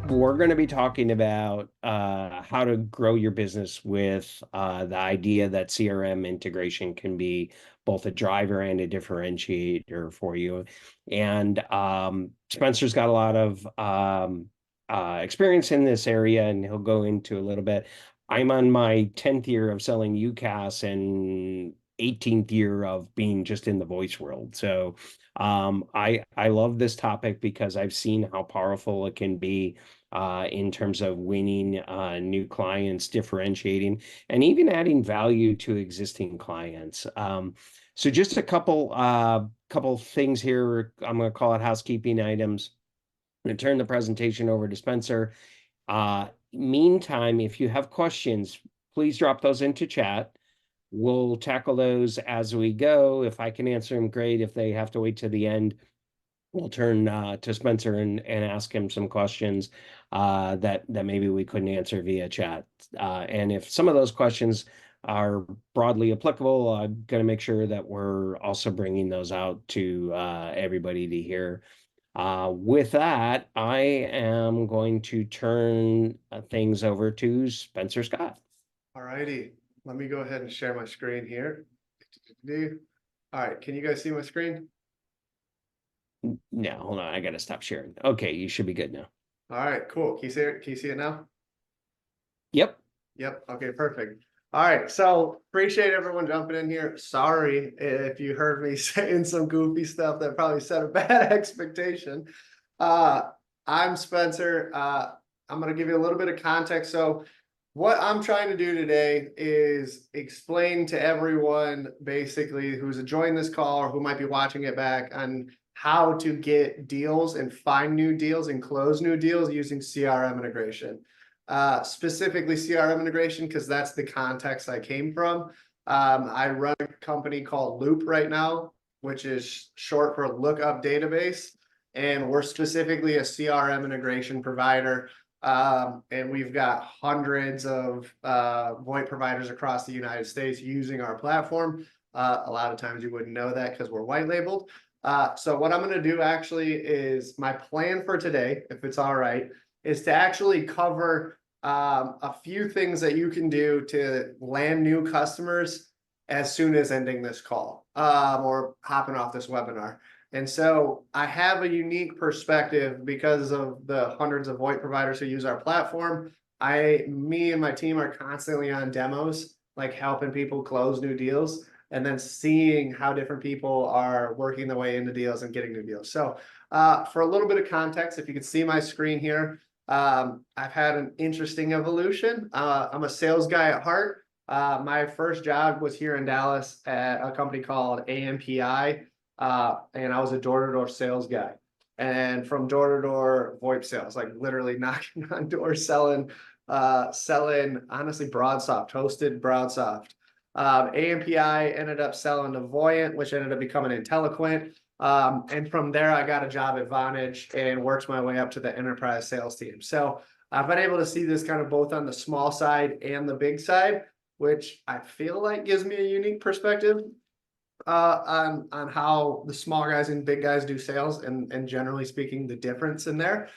We're going to be talking about how to grow your business with the idea that CRM integration can be both a driver and a differentiator for you. And Spencer's got a lot of experience in this area, and he'll go into a little bit. I'm on my 10th year of selling UCaaS and 18th year of being just in the voice world. So I love this topic because I've seen how powerful it can be in terms of winning new clients, differentiating, and even adding value to existing clients. So just a couple things here. I'm going to call it housekeeping items. I'm going to turn the presentation over to Spencer. Meantime, if you have questions, please drop those into chat. We'll tackle those as we go. If I can answer them, great. If they have to wait to the end, we'll turn to Spencer and ask him some questions that maybe we couldn't answer via chat. And if some of those questions are broadly applicable, I'm going to make sure that we're also bringing those out to everybody to hear. With that, I am going to turn things over to Spencer Scott. All righty, let me go ahead and share my screen here. All right, can you guys see my screen? No, hold on, I got to stop sharing. Okay, you should be good now. All right, cool. Can you see it? Can you see it now? Yep. Yep. Okay, perfect. All right, so appreciate everyone jumping in here. Sorry if you heard me saying some goofy stuff that probably set a bad expectation. I'm Spencer. I'm going to give you a little bit of context. So what I'm trying to do today is explain to everyone basically who's joined this call or who might be watching it back on how to get deals and find new deals and close new deals using CRM integration. Specifically CRM integration, because that's the context I came from. I run a company called Loop right now, which is short for Lookup Database. And we're specifically a CRM integration provider. And we've got hundreds of VoIP providers across the United States using our platform. A lot of times you wouldn't know that because we're white labeled. So what I'm going to do actually is my plan for today, if it's all right, is to actually cover a few things that you can do to land new customers as soon as ending this call or hopping off this webinar. And so I have a unique perspective because of the hundreds of VoIP providers who use our platform. Me and my team are constantly on demos, like helping people close new deals and then seeing how different people are working their way into deals and getting new deals. So for a little bit of context, if you can see my screen here, I've had an interesting evolution. I'm a sales guy at heart. My first job was here in Dallas at a company called AMPI. And I was a door-to-door sales guy. And from door-to-door VoIP sales, like literally knocking on doors, selling honestly BroadSoft, hosted BroadSoft. AMPI ended up selling to Voyant, which ended up becoming Intelliquent. And from there, I got a job at Vonage and worked my way up to the enterprise sales team. So I've been able to see this kind of both on the small side and the big side, which I feel like gives me a unique perspective on how the small guys and big guys do sales and generally speaking, the difference in there.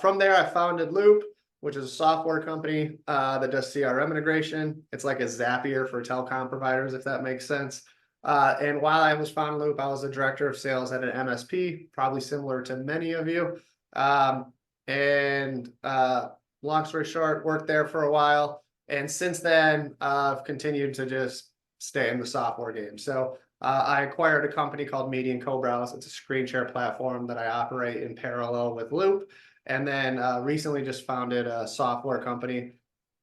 From there, I founded Loop, which is a software company that does CRM integration. It's like a Zapier for telecom providers, if that makes sense. And while I was founding Loop, I was the director of sales at an MSP, probably similar to many of you. Long story short, worked there for a while. And since then, I've continued to just stay in the software game. So I acquired a company called Median Co-Browse. It's a screen share platform that I operate in parallel with Loop. And then recently just founded a software company.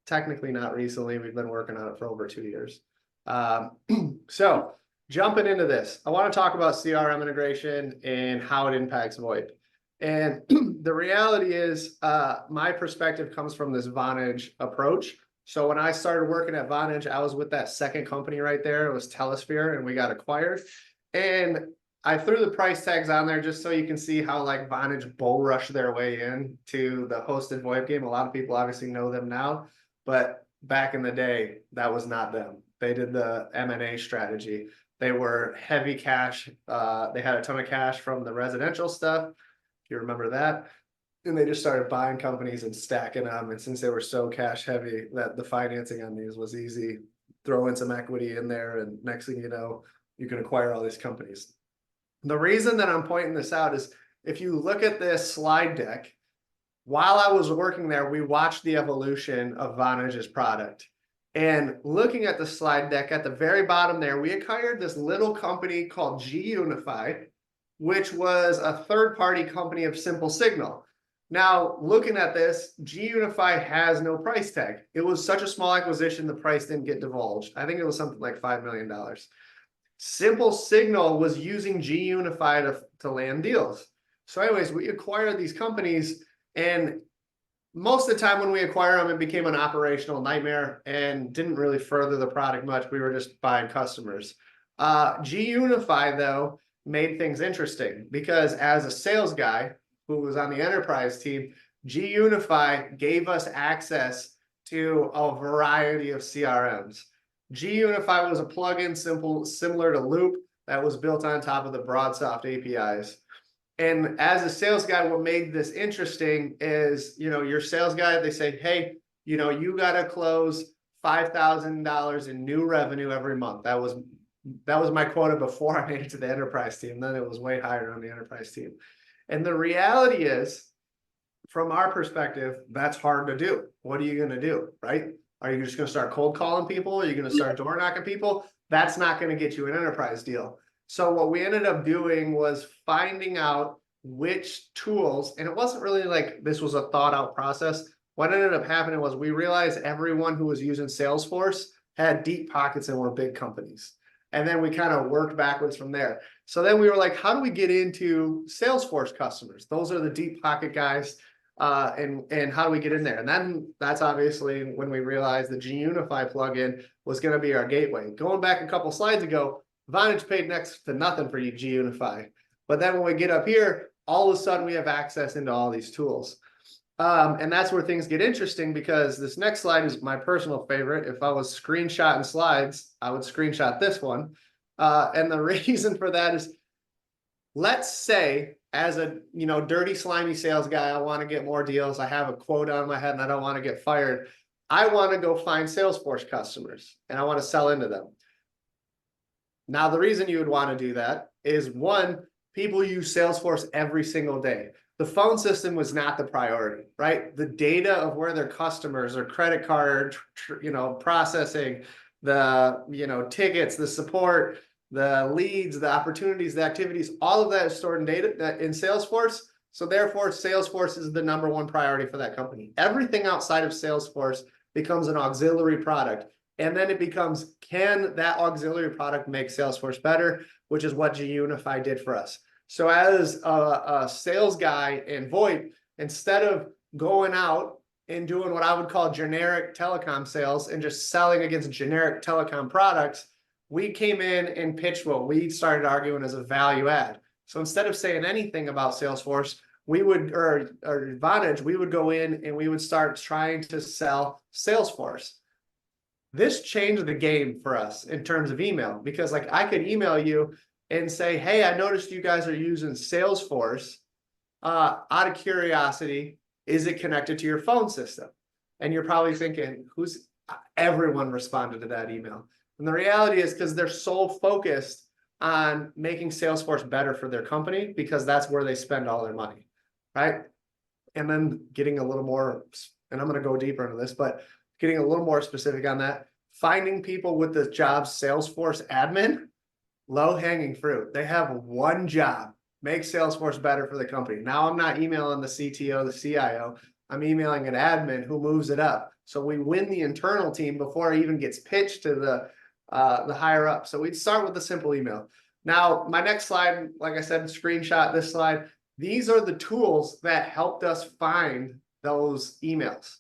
Technically not recently, we've been working on it for over 2 years. So jumping into this, I want to talk about CRM integration and how it impacts VoIP. And the reality is my perspective comes from this Vonage approach. So when I started working at Vonage, I was with that second company right there. It was Telesphere, and we got acquired. And I threw the price tags on there just so you can see how like Vonage bull rushed their way in to the hosted VoIP game. A lot of people obviously know them now, but back in the day, that was not them. They did the M&A strategy. They were heavy cash. They had a ton of cash from the residential stuff, if you remember that. and they just started buying companies and stacking them. And since they were so cash heavy, that the financing on these was easy. Throw in some equity in there, and next thing you know, you can acquire all these companies. The reason that I'm pointing this out is if you look at this slide deck, while I was working there, we watched the evolution of Vonage's product. And looking at the slide deck at the very bottom there, we acquired this little company called gUnify, which was a third-party company of Simple Signal. Now, looking at this, gUnify has no price tag. It was such a small acquisition, the price didn't get divulged. I think it was something like $5 million. Simple Signal was using gUnify to land deals. So anyways, we acquired these companies, and most of the time when we acquired them, it became an operational nightmare and didn't really further the product much. We were just buying customers. gUnify, though, made things interesting because as a sales guy who was on the enterprise team, gUnify gave us access to a variety of CRMs. gUnify was a plugin similar to Loop that was built on top of the BroadSoft APIs. And as a sales guy, what made this interesting is, your sales guy, they say, hey, you got to close $5,000 in new revenue every month. That was my quota before I made it to the enterprise team. Then it was way higher on the enterprise team. And the reality is, from our perspective, that's hard to do. What are you going to do, right? Are you just going to start cold calling people? Are you going to start door knocking people? That's not going to get you an enterprise deal. So what we ended up doing was finding out which tools, and it wasn't really like this was a thought out process. What ended up happening was we realized everyone who was using Salesforce had deep pockets and were big companies. And then we kind of worked backwards from there. So then we were like, how do we get into Salesforce customers? Those are the deep pocket guys. And how do we get in there? And then that's obviously when we realized the gUnify plugin was going to be our gateway. Going back a couple slides ago, Vonage paid next to nothing for gUnify. But then when we get up here, all of a sudden we have access into all these tools. And that's where things get interesting, because this next slide is my personal favorite. If I was screenshotting slides, I would screenshot this one. And the reason for that is, let's say as a dirty, slimy sales guy, I want to get more deals. I have a quota on my head and I don't want to get fired. I want to go find Salesforce customers and I want to sell into them. Now, the reason you would want to do that is, one, people use Salesforce every single day. The phone system was not the priority, right? The data of where their customers or credit card, processing, the tickets, the support, the leads, the opportunities, the activities, all of that is stored in data in Salesforce. So therefore, Salesforce is the number one priority for that company. Everything outside of Salesforce becomes an auxiliary product. And then it becomes, can that auxiliary product make Salesforce better? Which is what gUnify did for us. So as a sales guy in VoIP, instead of going out and doing what I would call generic telecom sales and just selling against generic telecom products, we came in and pitched what we started arguing as a value add. So instead of saying anything about Salesforce, we would, or Vonage, we would go in and we would start trying to sell Salesforce. This changed the game for us in terms of email, because like I could email you and say, hey, I noticed you guys are using Salesforce. Out of curiosity, is it connected to your phone system? And you're probably thinking, everyone responded to that email. And the reality is, because they're so focused on making Salesforce better for their company, because that's where they spend all their money, right? And then getting a little more, and I'm going to go deeper into this, but getting a little more specific on that, finding people with the job Salesforce admin, low-hanging fruit. They have one job, make Salesforce better for the company. Now I'm not emailing the CTO, the CIO. I'm emailing an admin who moves it up. So we win the internal team before it even gets pitched to the higher up. So we'd start with a simple email. Now, my next slide, like I said, screenshot this slide. These are the tools that helped us find those emails.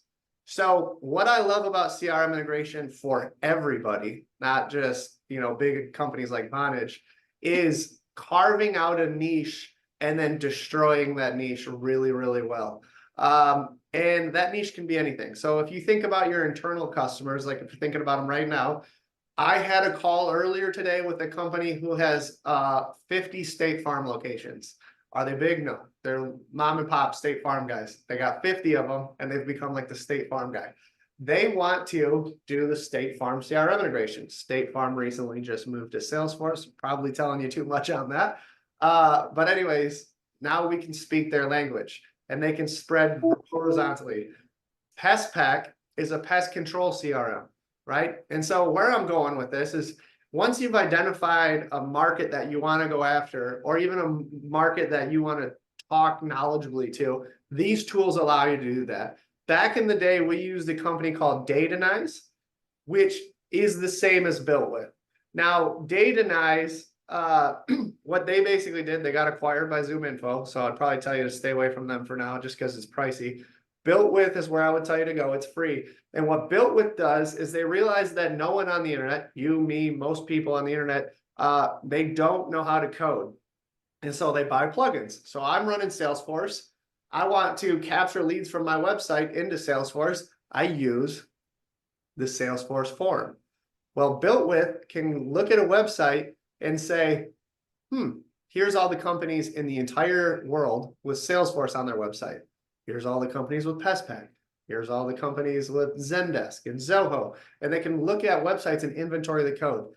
So what I love about CRM integration for everybody, not just, big companies like Vonage, is carving out a niche and then destroying that niche really, really well. And that niche can be anything. So if you think about your internal customers, like if you're thinking about them right now, I had a call earlier today with a company who has 50 State Farm locations. Are they big? No. They're mom and pop State Farm guys. They got 50 of them and they've become like the State Farm guy. They want to do the State Farm CRM integration. State Farm recently just moved to Salesforce. Probably telling you too much on that. But anyways, now we can speak their language and they can spread horizontally. PestPack is a pest control CRM, right? And so where I'm going with this is once you've identified a market that you want to go after, or even a market that you want to talk knowledgeably to, these tools allow you to do that. Back in the day, we used a company called Datanyze, which is the same as BuiltWith. Now, Datanyze, what they basically did, they got acquired by ZoomInfo, so I'd probably tell you to stay away from them for now, just because it's pricey. BuiltWith is where I would tell you to go. It's free. And what BuiltWith does is they realize that no one on the internet, you, me, most people on the internet, they don't know how to code. And so they buy plugins. So I'm running Salesforce. I want to capture leads from my website into Salesforce. I use the Salesforce form. Well, BuiltWith can look at a website and say, here's all the companies in the entire world with Salesforce on their website. Here's all the companies with PestPack. Here's all the companies with Zendesk and Zoho. And they can look at websites and inventory the code.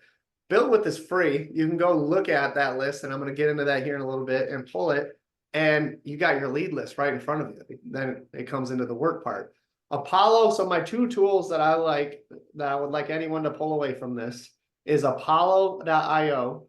BuiltWith is free. You can go look at that list, and I'm going to get into that here in a little bit and pull it. And you got your lead list right in front of you. Then it comes into the work part. Apollo, so my two tools that I like, that I would like anyone to pull away from this, is Apollo.io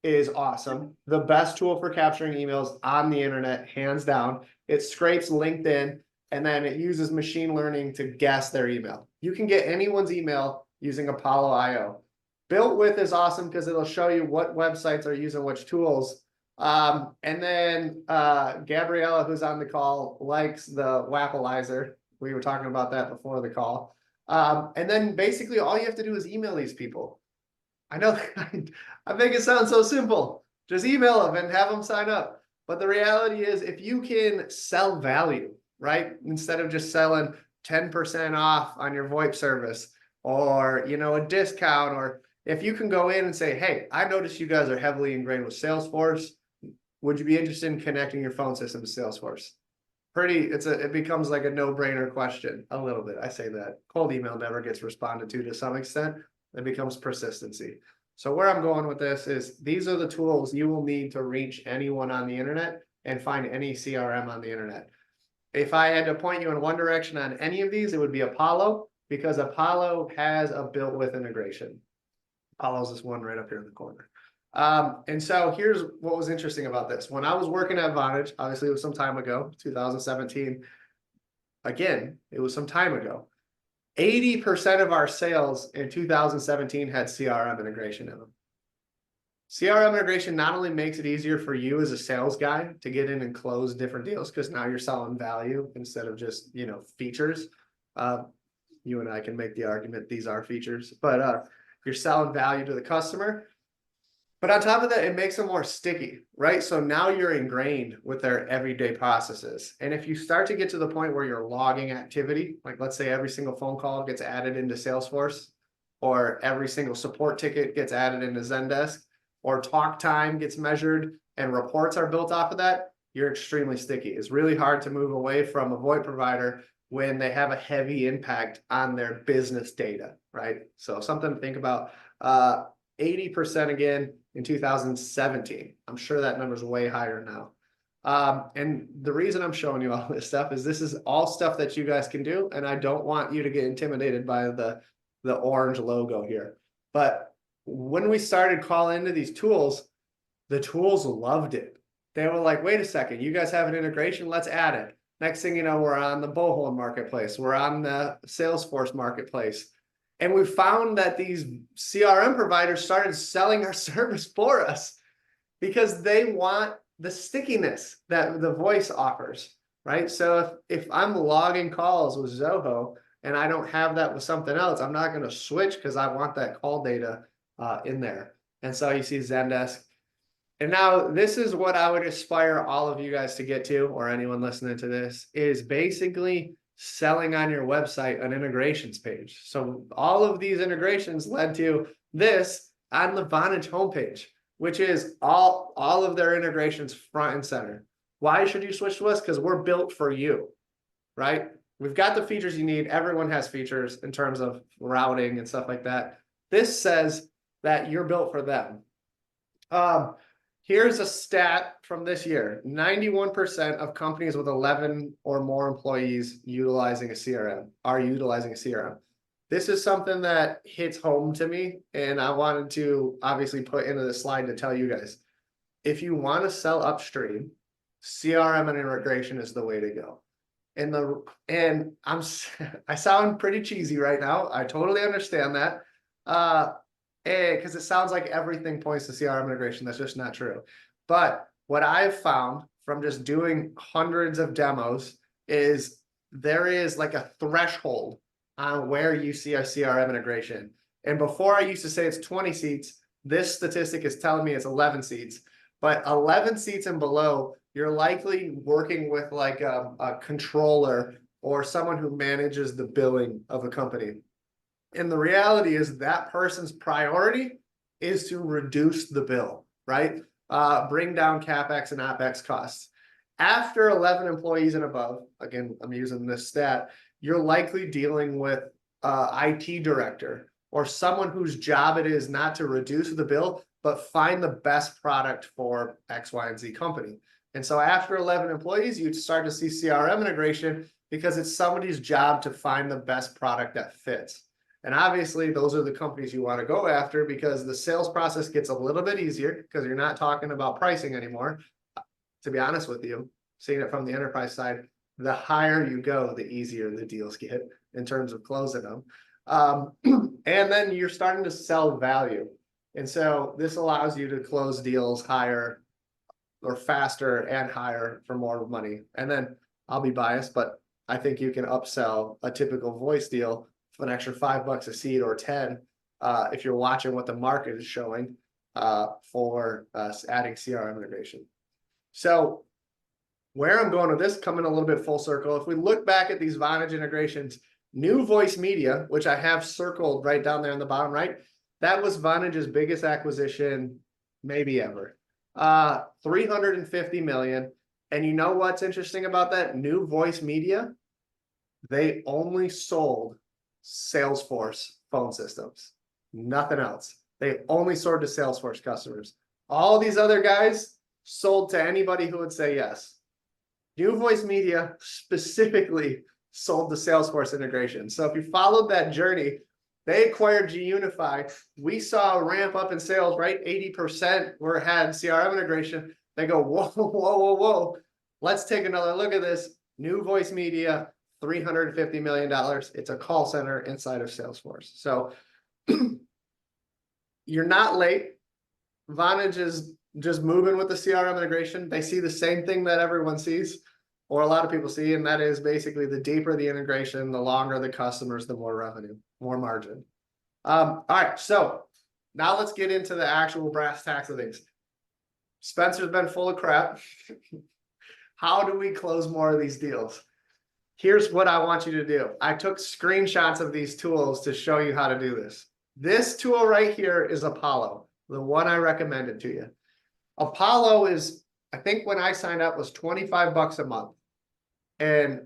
is awesome. The best tool for capturing emails on the internet, hands down. It scrapes LinkedIn, and then it uses machine learning to guess their email. You can get anyone's email using Apollo.io. BuiltWith is awesome because it'll show you what websites are using which tools. And then Gabriella, who's on the call, likes the Wappleizer. We were talking about that before the call. And then basically all you have to do is email these people. I know I make it sound so simple. Just email them and have them sign up. But the reality is if you can sell value, right? Instead of just selling 10% off on your VoIP service or, you know, a discount, or if you can go in and say, hey, I noticed you guys are heavily ingrained with Salesforce. Would you be interested in connecting your phone system to Salesforce? It becomes like a no-brainer question a little bit. I say that cold email never gets responded to some extent. It becomes persistency. So where I'm going with this is these are the tools you will need to reach anyone on the internet and find any CRM on the internet. If I had to point you in one direction on any of these, it would be Apollo, because Apollo has a BuiltWith integration. Apollo's this one right up here in the corner. And so here's what was interesting about this. When I was working at Vonage, obviously it was some time ago, 2017. Again, it was some time ago. 80% of our sales in 2017 had CRM integration in them. CRM integration not only makes it easier for you as a sales guy to get in and close different deals, because now you're selling value instead of just, you know, features. You and I can make the argument these are features, but you're selling value to the customer. But on top of that, it makes them more sticky, right? So now you're ingrained with their everyday processes. And if you start to get to the point where you're logging activity, like let's say every single phone call gets added into Salesforce, or every single support ticket gets added into Zendesk, or talk time gets measured and reports are built off of that, you're extremely sticky. It's really hard to move away from a VoIP provider when they have a heavy impact on their business data, right? So something to think about. 80% again in 2017. I'm sure that number's way higher now. And the reason I'm showing you all this stuff is this is all stuff that you guys can do. And I don't want you to get intimidated by the orange logo here. But when we started calling into these tools, the tools loved it. They were like, wait a second, you guys have an integration, let's add it. Next thing you know, we're on the Bullhorn marketplace. We're on the Salesforce marketplace. And we found that these CRM providers started selling our service for us because they want the stickiness that the voice offers, right? So if I'm logging calls with Zoho and I don't have that with something else, I'm not going to switch because I want that call data in there. And so you see Zendesk. And now this is what I would aspire all of you guys to get to, or anyone listening to this, is basically selling on your website an integrations page. So all of these integrations led to this on the Vonage homepage. which is all of their integrations front and center. Why should you switch to us? Because we're built for you, right? We've got the features you need. Everyone has features in terms of routing and stuff like that. This says that you're built for them. Here's a stat from this year. 91% of companies with 11 or more employees are utilizing a CRM. This is something that hits home to me, and I wanted to obviously put into the slide to tell you guys. If you want to sell upstream, CRM and integration is the way to go. And I sound pretty cheesy right now. I totally understand that. Because it sounds like everything points to CRM integration. That's just not true. But what I've found from just doing hundreds of demos is there is like a threshold on where you see a CRM integration. And before I used to say it's 20 seats, this statistic is telling me it's 11 seats. But 11 seats and below, you're likely working with like a controller or someone who manages the billing of a company. And the reality is that person's priority is to reduce the bill, right? Bring down CapEx and OpEx costs. After 11 employees and above, again, I'm using this stat, you're likely dealing with IT director or someone whose job it is not to reduce the bill, but find the best product for X, Y, and Z company. And so after 11 employees, you'd start to see CRM integration because it's somebody's job to find the best product that fits. And obviously, those are the companies you want to go after because the sales process gets a little bit easier because you're not talking about pricing anymore. To be honest with you, seeing it from the enterprise side, the higher you go, the easier the deals get in terms of closing them. And then you're starting to sell value. And so this allows you to close deals higher or faster and higher for more money. And then I'll be biased, but I think you can upsell a typical voice deal for an extra $5 a seat or 10 if you're watching what the market is showing for adding CRM integration. So where I'm going with this, coming a little bit full circle, if we look back at these Vonage integrations, new voice media, which I have circled right down there on the bottom right, that was Vonage's biggest acquisition maybe ever. 350 million. And you know what's interesting about that? New voice media, they only sold Salesforce phone systems, nothing else. They only sold to Salesforce customers. All these other guys sold to anybody who would say yes. New Voice Media specifically sold the Salesforce integration. So if you followed that journey, they acquired gUnify. We saw a ramp up in sales, right? 80% had CRM integration. They go, whoa, whoa, whoa, whoa. Let's take another look at this. New Voice Media, $350 million. It's a call center inside of Salesforce. So you're not late. Vonage is just moving with the CRM integration. They see the same thing that everyone sees, or a lot of people see, and that is basically the deeper the integration, the longer the customers, the more revenue, more margin. All right, so now let's get into the actual brass tacks of things. Spencer's been full of crap. How do we close more of these deals? Here's what I want you to do. I took screenshots of these tools to show you how to do this. This tool right here is Apollo, the one I recommended to you. Apollo is, I think when I signed up, was $25 a month. And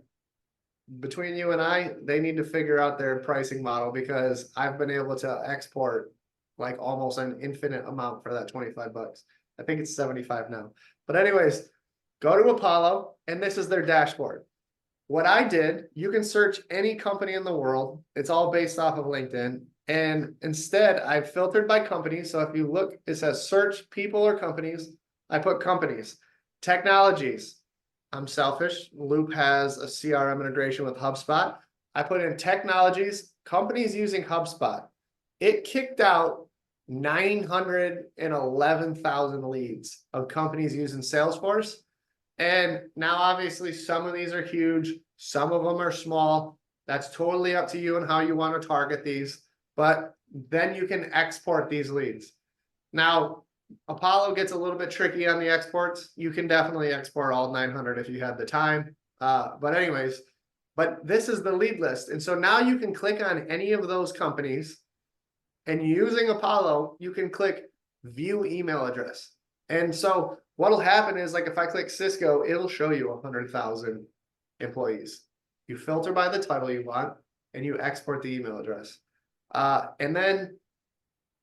between you and I, they need to figure out their pricing model because I've been able to export like almost an infinite amount for that $25. I think it's 75 now. But anyways, go to Apollo, and this is their dashboard. What I did, you can search any company in the world. It's all based off of LinkedIn. And instead, I've filtered by companies. So if you look, it says search people or companies. I put companies. Technologies. I'm selfish. Loop has a CRM integration with HubSpot. I put in technologies, companies using HubSpot. It kicked out 911,000 leads of companies using Salesforce. And now, obviously, some of these are huge. Some of them are small. That's totally up to you and how you want to target these. But then you can export these leads. Now, Apollo gets a little bit tricky on the exports. You can definitely export all 900 if you had the time. But anyways, but this is the lead list. And so now you can click on any of those companies. And using Apollo, you can click view email address. And so what'll happen is, like, if I click Cisco, it'll show you 100,000 employees. You filter by the title you want, and you export the email address. And then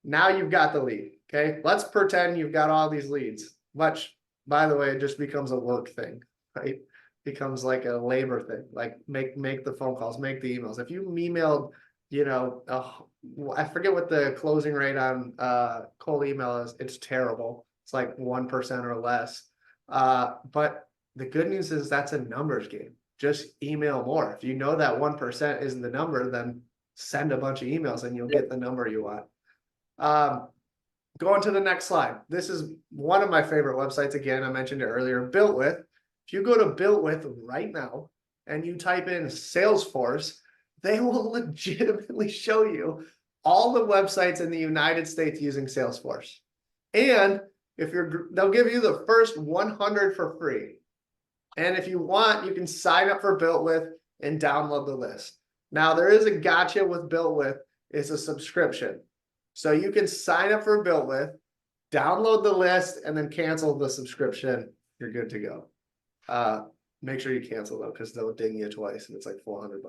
now you've got the lead. Okay, let's pretend you've got all these leads, which, by the way, it just becomes a work thing, right? Becomes like a labor thing, like make the phone calls, make the emails. If you emailed, you know, I forget what the closing rate on cold email is. It's terrible. It's like 1% or less. But the good news is that's a numbers game. Just email more. If you know that 1% isn't the number, then send a bunch of emails and you'll get the number you want. Going to the next slide. This is one of my favorite websites. Again, I mentioned it earlier, Built With. If you go to Built With right now and you type in Salesforce, they will legitimately show you all the websites in the United States using Salesforce. And if they'll give you the first 100 for free. And if you want, you can sign up for Built With and download the list. Now, there is a gotcha with Built With. It's a subscription. So you can sign up for Built With, download the list, and then cancel the subscription. You're good to go. Make sure you cancel though, because they'll ding you twice, and it's like $400.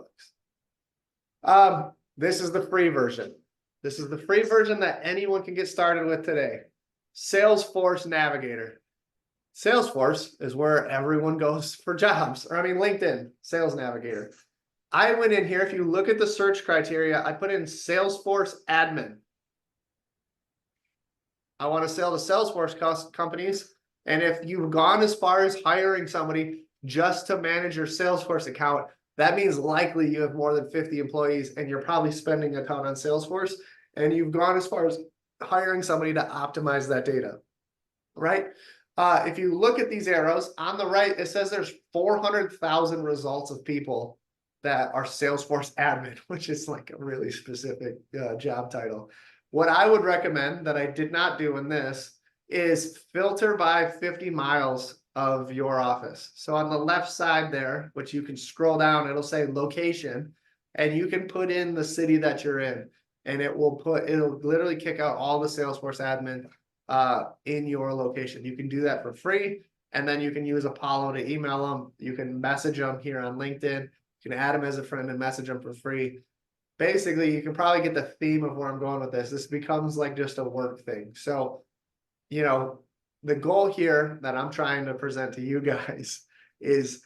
This is the free version. This is the free version that anyone can get started with today. Salesforce Navigator. Salesforce is where everyone goes for jobs, or I mean LinkedIn, Sales Navigator. I went in here, if you look at the search criteria, I put in Salesforce admin. I want to sell to Salesforce companies. And if you've gone as far as hiring somebody just to manage your Salesforce account, that means likely you have more than 50 employees and you're probably spending a ton on Salesforce. And you've gone as far as hiring somebody to optimize that data, right? If you look at these arrows on the right, it says there's 400,000 results of people that are Salesforce admin, which is like a really specific job title. What I would recommend that I did not do in this is filter by 50 miles of your office. So on the left side there, which you can scroll down, it'll say location, and you can put in the city that you're in, and it'll literally kick out all the Salesforce admin in your location. You can do that for free, and then you can use Apollo to email them. You can message them here on LinkedIn. You can add them as a friend and message them for free. Basically, you can probably get the theme of where I'm going with this. This becomes like just a work thing. So, you know, the goal here that I'm trying to present to you guys is,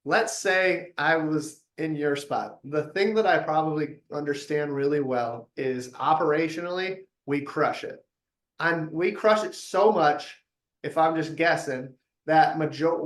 let's say I was in your spot. The thing that I probably understand really well is operationally, we crush it. And we crush it so much, if I'm just guessing, that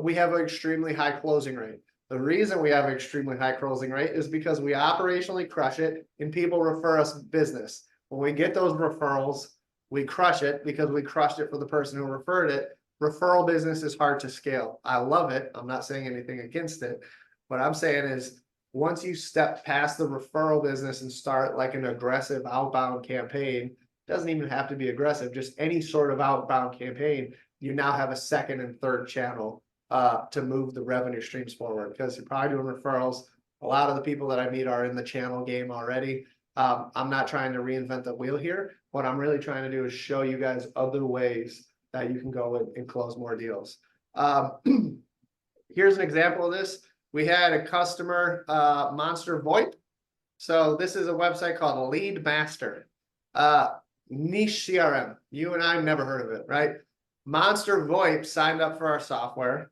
we have an extremely high closing rate. The reason we have an extremely high closing rate is because we operationally crush it and people refer us business. When we get those referrals, we crush it because we crushed it for the person who referred it. Referral business is hard to scale. I love it. I'm not saying anything against it. What I'm saying is, once you step past the referral business and start like an aggressive outbound campaign, doesn't even have to be aggressive, just any sort of outbound campaign, you now have a second and third channel to move the revenue streams forward, because you're probably doing referrals. A lot of the people that I meet are in the channel game already. I'm not trying to reinvent the wheel here. What I'm really trying to do is show you guys other ways that you can go and close more deals. Here's an example of this. We had a customer, Monster VoIP. So this is a website called Lead Master, niche CRM. You and I never heard of it, right? Monster VoIP signed up for our software.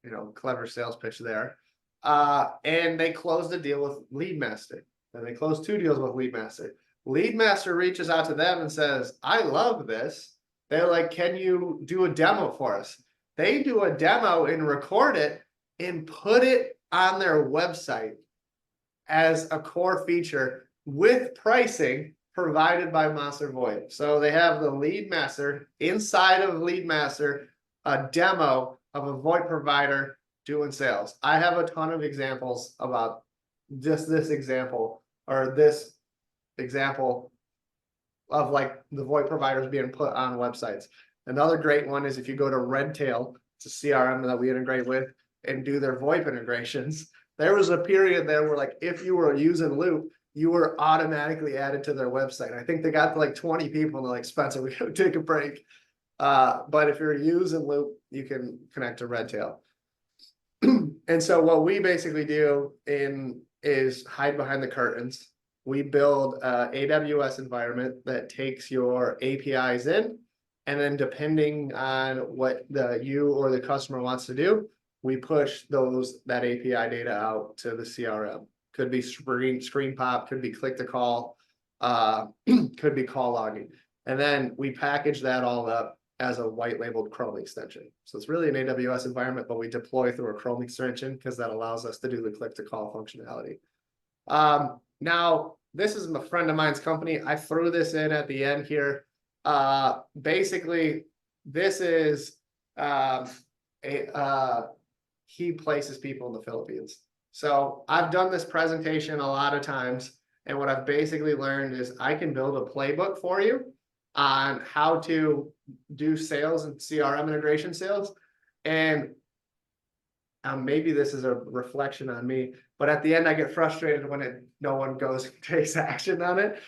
You know, clever sales pitch there. And they closed a deal with Lead Master. And they closed 2 deals with Lead Master. Lead Master reaches out to them and says, I love this. They're like, can you do a demo for us? They do a demo and record it and put it on their website as a core feature with pricing provided by Monster VoIP. So they have the Lead Master inside of Lead Master, a demo of a VoIP provider doing sales. I have a ton of examples about just this example, or this example of like the VoIP providers being put on websites. Another great one is if you go to Redtail, it's a CRM that we integrate with, and do their VoIP integrations. There was a period there where, like, if you were using Loop, you were automatically added to their website. I think they got to like 20 people and they're like, Spencer, we gotta take a break. But if you're using Loop, you can connect to Redtail. And so what we basically do is hide behind the curtains. We build a AWS environment that takes your APIs in, and then depending on what you or the customer wants to do, we push that API data out to the CRM. Could be screen pop, could be click to call, could be call logging. And then we package that all up as a white labeled Chrome extension. So it's really an AWS environment, but we deploy through a Chrome extension because that allows us to do the click to call functionality. Now, this is a friend of mine's company. I threw this in at the end here. Basically, this is he places people in the Philippines. So I've done this presentation a lot of times, and what I've basically learned is I can build a playbook for you on how to do sales and CRM integration sales. And maybe this is a reflection on me, but at the end I get frustrated when no one goes and takes action on it.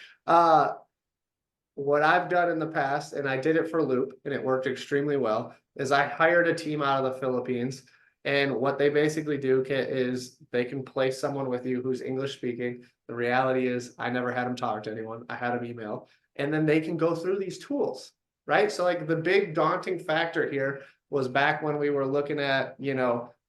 What I've done in the past, and I did it for Loop, and it worked extremely well, is I hired a team out of the Philippines. And what they basically do is they can place someone with you who's English speaking. The reality is I never had them talk to anyone. I had them email. And then they can go through these tools, right? So like the big daunting factor here was back when we were looking at,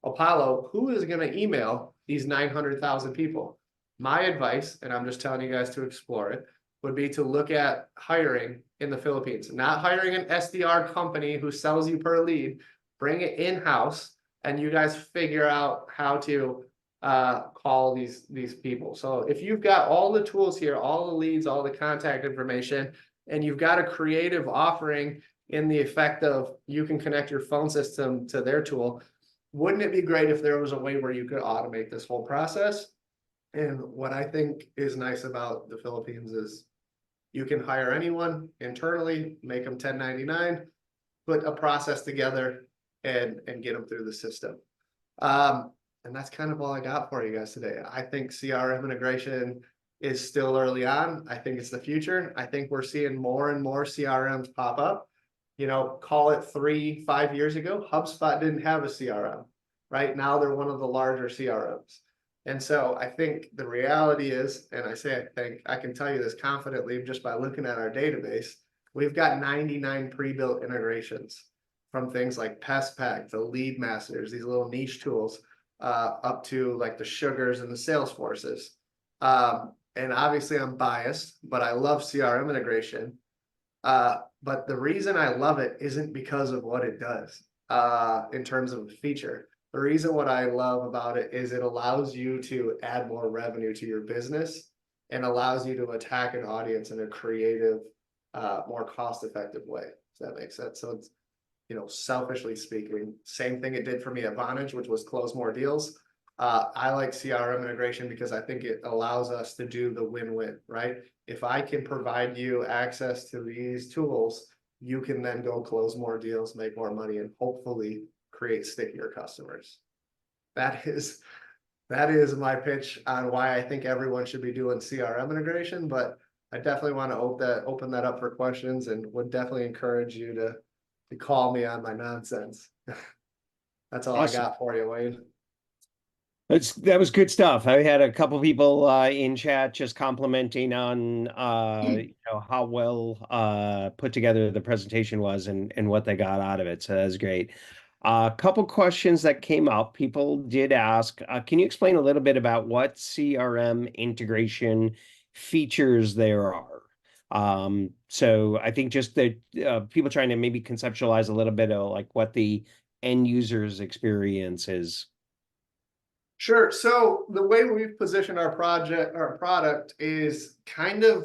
Apollo, who is going to email these 900,000 people? My advice, and I'm just telling you guys to explore it, would be to look at hiring in the Philippines, not hiring an SDR company who sells you per lead. Bring it in-house, and you guys figure out how to call these people. So if you've got all the tools here, all the leads, all the contact information, and you've got a creative offering in the effect of you can connect your phone system to their tool, wouldn't it be great if there was a way where you could automate this whole process? And what I think is nice about the Philippines is you can hire anyone internally, make them 1099, put a process together, and get them through the system. And that's kind of all I got for you guys today. I think CRM integration is still early on. I think it's the future. I think we're seeing more and more CRMs pop up. Call it 3-5 years ago, HubSpot didn't have a CRM. Right now, they're one of the larger CRMs. And so I think the reality is, and I think I can tell you this confidently just by looking at our database, we've got 99 pre-built integrations from things like PestPack, the Lead Masters, these little niche tools, up to like the Sugars and the Salesforces. And obviously I'm biased, but I love CRM integration. But the reason I love it isn't because of what it does in terms of a feature. The reason what I love about it is it allows you to add more revenue to your business and allows you to attack an audience in a creative, more cost-effective way. Does that make sense? So it's, selfishly speaking, same thing it did for me at Vonage, which was close more deals. I like CRM integration because I think it allows us to do the win-win, right? If I can provide you access to these tools, you can then go close more deals, make more money, and hopefully create stickier customers. That is my pitch on why I think everyone should be doing CRM integration, but I definitely want to open that up for questions, and would definitely encourage you to call me on my nonsense. That's all Awesome. I got for you, Wayne. That was good stuff. I had a couple people in chat just complimenting on how well put together the presentation was and what they got out of it. So that's great. A couple questions that came up. People did ask, can you explain a little bit about what CRM integration features there are? So I think just that people trying to maybe conceptualize a little bit of like what the end user's experience is. Sure. So the way we've positioned our product is kind of,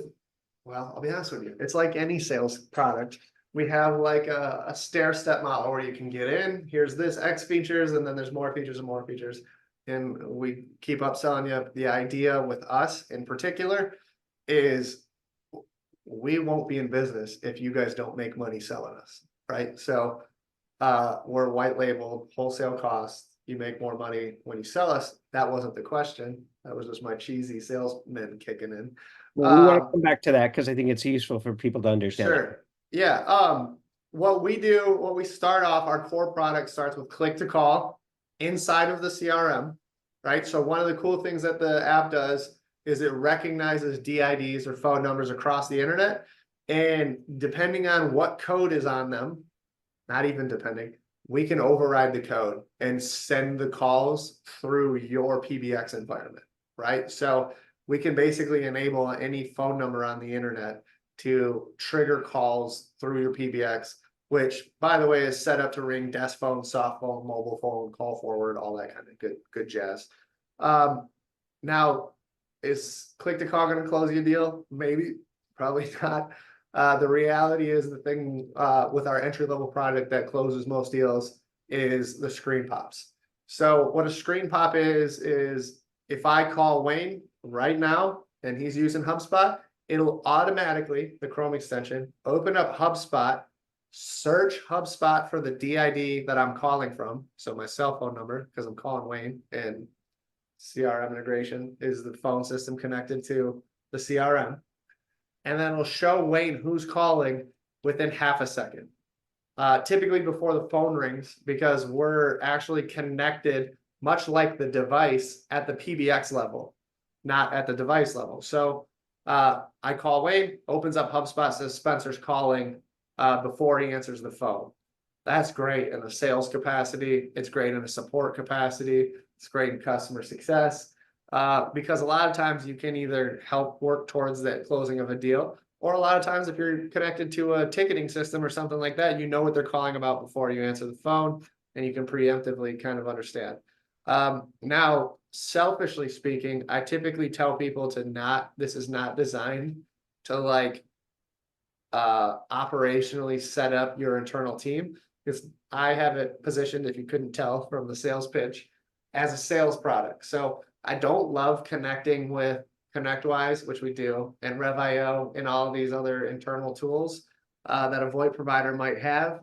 well, I'll be honest with you, it's like any sales product. We have like a stair-step model where you can get in, here's this X features, and then there's more features and more features. And we keep upselling you. The idea with us in particular is we won't be in business if you guys don't make money selling us, right? So we're white labeled, wholesale cost. you make more money when you sell us. That wasn't the question. That was just my cheesy salesman kicking in. Well, we want to come back to that because I think it's useful for people to understand that. Sure. Yeah. What we do, what we start off, our core product starts with click to call inside of the CRM, right? So one of the cool things that the app does is it recognizes DIDs or phone numbers across the internet. And depending on what code is on them, not even depending, we can override the code and send the calls through your PBX environment, right? So we can basically enable any phone number on the internet to trigger calls through your PBX, which, by the way, is set up to ring desk phone, soft phone, mobile phone, call forward, all that kind of good jazz. Now, is click to call going to close you a deal? Maybe, probably not. The reality is the thing with our entry-level product that closes most deals is the screen pops. So what a screen pop is if I call Wayne right now and he's using HubSpot, it'll automatically, the Chrome extension, open up HubSpot, search HubSpot for the DID that I'm calling from. So my cell phone number, because I'm calling Wayne, and CRM integration is the phone system connected to the CRM. And then it'll show Wayne who's calling within half a second. Typically before the phone rings, because we're actually connected much like the device at the PBX level, not at the device level. So I call Wayne, opens up HubSpot, says Spencer's calling before he answers the phone. That's great in a sales capacity. It's great in a support capacity. It's great in customer success. Because a lot of times you can either help work towards that closing of a deal, or a lot of times if you're connected to a ticketing system or something like that, you know what they're calling about before you answer the phone, and you can preemptively kind of understand. Now, selfishly speaking, I typically tell people this is not designed to like operationally set up your internal team, because I have it positioned, if you couldn't tell from the sales pitch, as a sales product. So I don't love connecting with ConnectWise, which we do, and RevIO, and all of these other internal tools that a VoIP provider might have,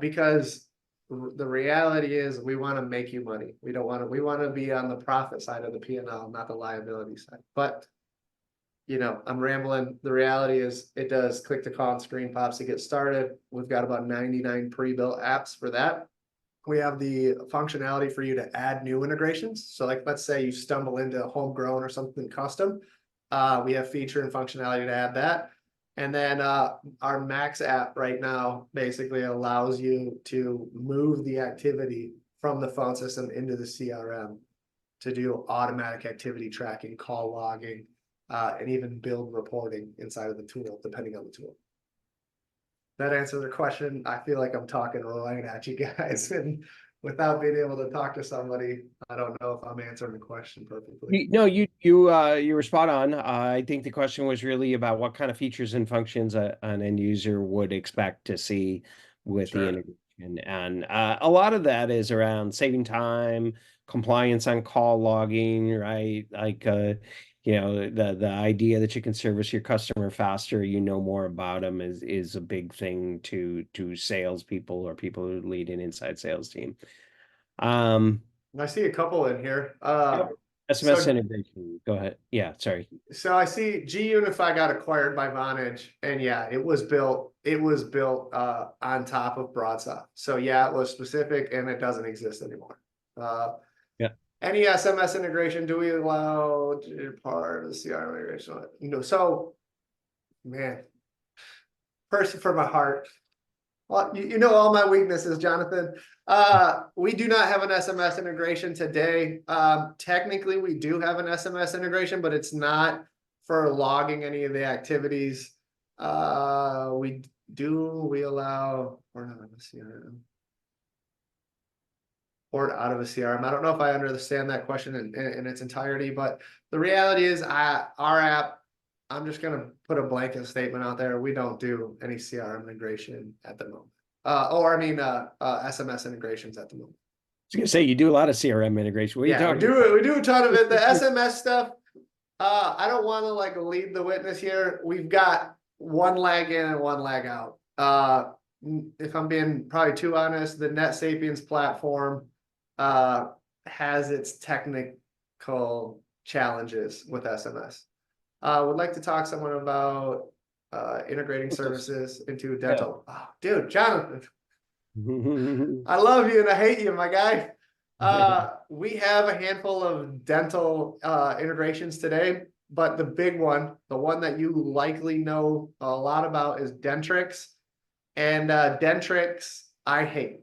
because the reality is we want to make you money. We want to be on the profit side of the P&L, not the liability side. But I'm rambling. The reality is it does click to call and screen pops to get started. We've got about 99 pre-built apps for that. We have the functionality for you to add new integrations. So like, let's say you stumble into homegrown or something custom. We have feature and functionality to add that. And then our Max app right now basically allows you to move the activity from the phone system into the CRM to do automatic activity tracking, call logging, and even build reporting inside of the tool, depending on the tool. That answers the question. I feel like I'm talking right at you guys, and without being able to talk to somebody, I don't know if I'm answering the question perfectly. No, you were spot on. I think the question was really about what kind of features and functions an end user would expect to see with the integration, and a lot of that is around saving time, compliance on call logging, right? Like the idea that you can service your customer faster, more about them is a big thing to salespeople or people who lead an inside sales team. I see a couple in here. SMS integration. Go ahead. Yeah, sorry. So I see gUnify got acquired by Vonage, and yeah, it was built on top of BroadSoft. So yeah, it was specific, and it doesn't exist anymore. Yeah. Any SMS integration, do we allow part of the CRM integration? So man, person for my heart. Well, you know all my weaknesses, Jonathan. We do not have an SMS integration today. Technically, we do have an SMS integration, but it's not for logging any of the activities. We allow port out of a CRM. Port out of a CRM. I don't know if I understand that question in its entirety, but the reality is our app, I'm just going to put a blanket statement out there. We don't do any CRM integration at the moment. SMS integrations at the moment. I was going to say, you do a lot of CRM integration. What are you talking about? We do a ton of it. The SMS stuff, I don't want to like lead the witness here. We've got one lag in and one lag out. If I'm being probably too honest, the NetSapiens platform has its technical challenges with SMS. Would like to talk to someone about integrating services into Yeah. dental. Oh, dude, Jonathan, I love you and I hate you, my guy. We have a handful of dental integrations today, but the big one, the one that you likely know a lot about, is Dentrix. And Dentrix, I hate.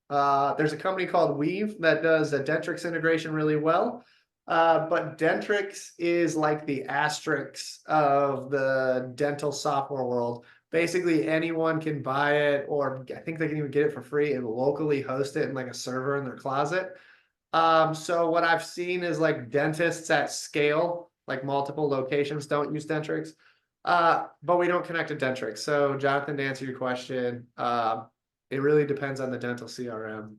There's a company called Weave that does a Dentrix integration really well. But Dentrix is like the Asterix of the dental software world. Basically, anyone can buy it, or I think they can even get it for free and locally host it in like a server in their closet. So what I've seen is like dentists at scale, like multiple locations, don't use Dentrix. But we don't connect to Dentrix. So Jonathan, to answer your question, it really depends on the dental CRM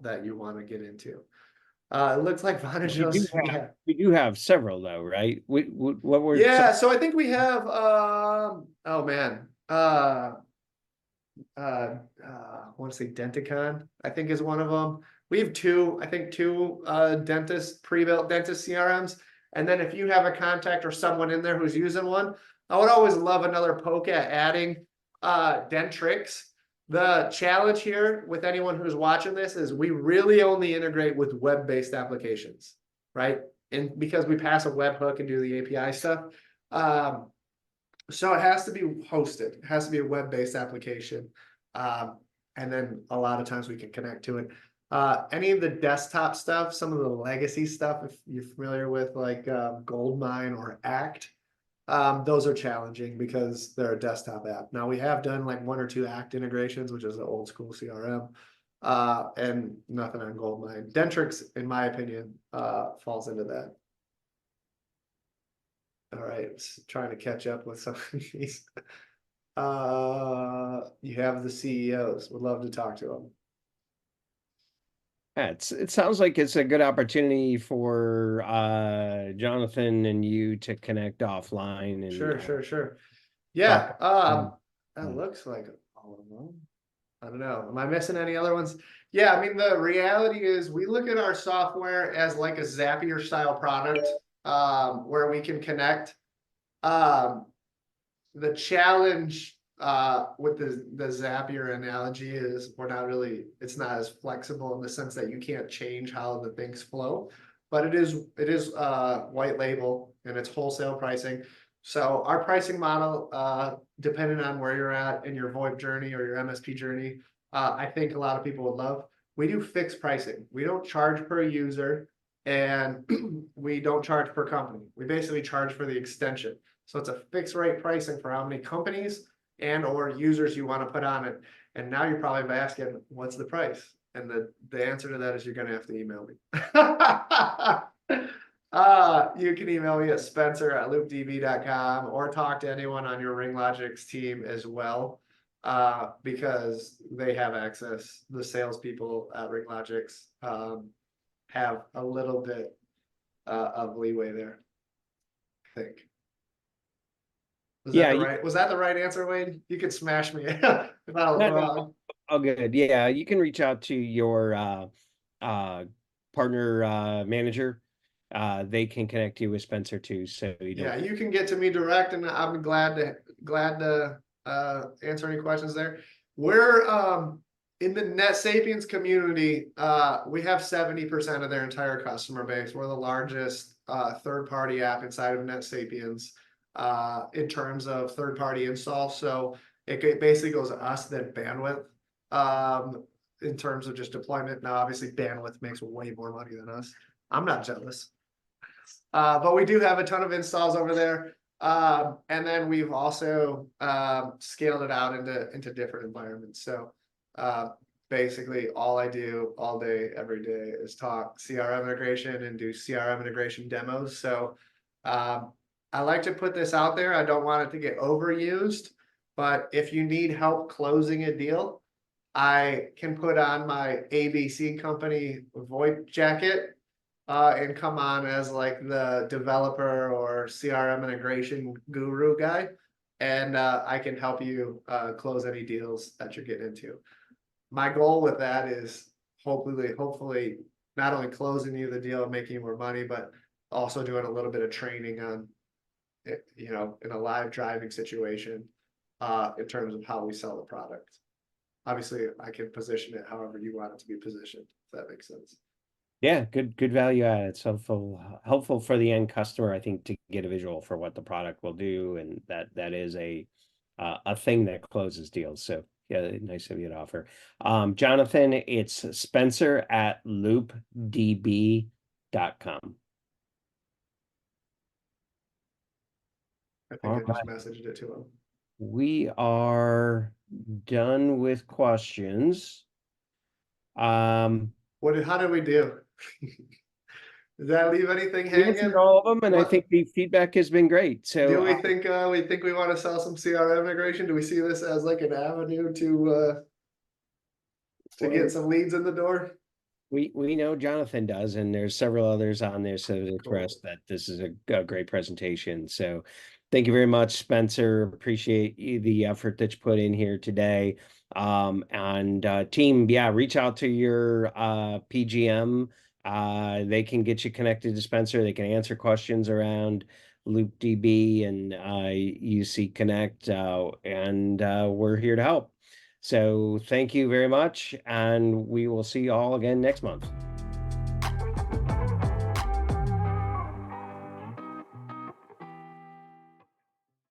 that you want to get into. It looks like You do Vonagil's, have yeah. you do have several though, right? What were some? Yeah, so I think we have oh man. I want to say Denticon, I think is one of them. We have two, I think two dentist, pre-built dentist CRMs. And then if you have a contact or someone in there who's using one, I would always love another poke at adding Dentrix. The challenge here with anyone who's watching this is we really only integrate with web-based applications, right? And because we pass a webhook and do the API stuff. So it has to be hosted. It has to be a web-based application. And then a lot of times we can connect to it. Any of the desktop stuff, some of the legacy stuff, if you're familiar with like Goldmine or Act, those are challenging because they're a desktop app. Now we have done like one or two Act integrations, which is an old school CRM, and nothing on Goldmine. Dentrix, in my opinion, falls into that. All right, trying to catch up with some of these. You have the CEOs. Would love to talk to them. Yeah, it sounds like it's a good opportunity for Jonathan and you to connect offline and Sure. talk. Yeah. That looks like all of them. I don't know. Am I missing any other ones? Yeah, I mean, the reality is we look at our software as like a Zapier style product, where we can connect. The challenge with the Zapier analogy is it's not as flexible in the sense that you can't change how the things flow, but it is white label and it's wholesale pricing. So our pricing model, depending on where you're at in your VoIP journey or your MSP journey, I think a lot of people would love. We do fixed pricing. We don't charge per user and we don't charge per company. We basically charge for the extension. So it's a fixed rate pricing for how many companies and or users you want to put on it. And now you're probably asking, what's the price? And the answer to that is you're going to have to email me. You can email me at spencer@loopdb.com or talk to anyone on your RingLogix team as well, because they have access. The salespeople at RingLogix have a little bit of leeway there, I think. Yeah, Was that the right answer, Wade? You could smash me if I was no, wrong. all good. Yeah, you can reach out to your partner manager. They can connect you with Spencer too, so you Yeah, don't. you can get to me direct, and I'm glad to answer any questions there. We're in the NetSapiens community. We have 70% of their entire customer base. We're the largest third-party app inside of NetSapiens in terms of third-party install. So it basically goes to us, then bandwidth. In terms of just deployment. Now, obviously, bandwidth makes way more money than us. I'm not jealous. But we do have a ton of installs over there. And then we've also scaled it out into different environments. So basically all I do all day, every day is talk CRM integration and do CRM integration demos. So I like to put this out there. I don't want it to get overused, but if you need help closing a deal, I can put on my ABC company VoIP jacket and come on as like the developer or CRM integration guru guy. And I can help you close any deals that you're getting into. My goal with that is hopefully not only closing you the deal and making you more money, but also doing a little bit of training on it, in a live driving situation, in terms of how we sell the product. Obviously, I can position it however you want it to be positioned, if that makes sense. Yeah, good value add. It's helpful for the end customer, I think, to get a visual for what the product will do, and that is a thing that closes deals. So yeah, nice of you to offer. Jonathan, it's Spencer at loopdb.com. I think All I just right. messaged it to him. We are done with questions. Um, How did we do? Does that leave anything we answered hanging? all of them, and I What think the feedback has been great. So do we think we want to sell some CRM integration? Do we see this as like an avenue to well, get some leads in the door? we know Jonathan does, and there's several others on there, so it Cool. expressed that this is a great presentation. So thank you very much, Spencer. Appreciate the effort that you put in here today. And team, yeah, reach out to your PGM. They can get you connected to Spencer. They can answer questions around LoopDB and UC Connect, and we're here to help. So thank you very much, and we will see you all again next month.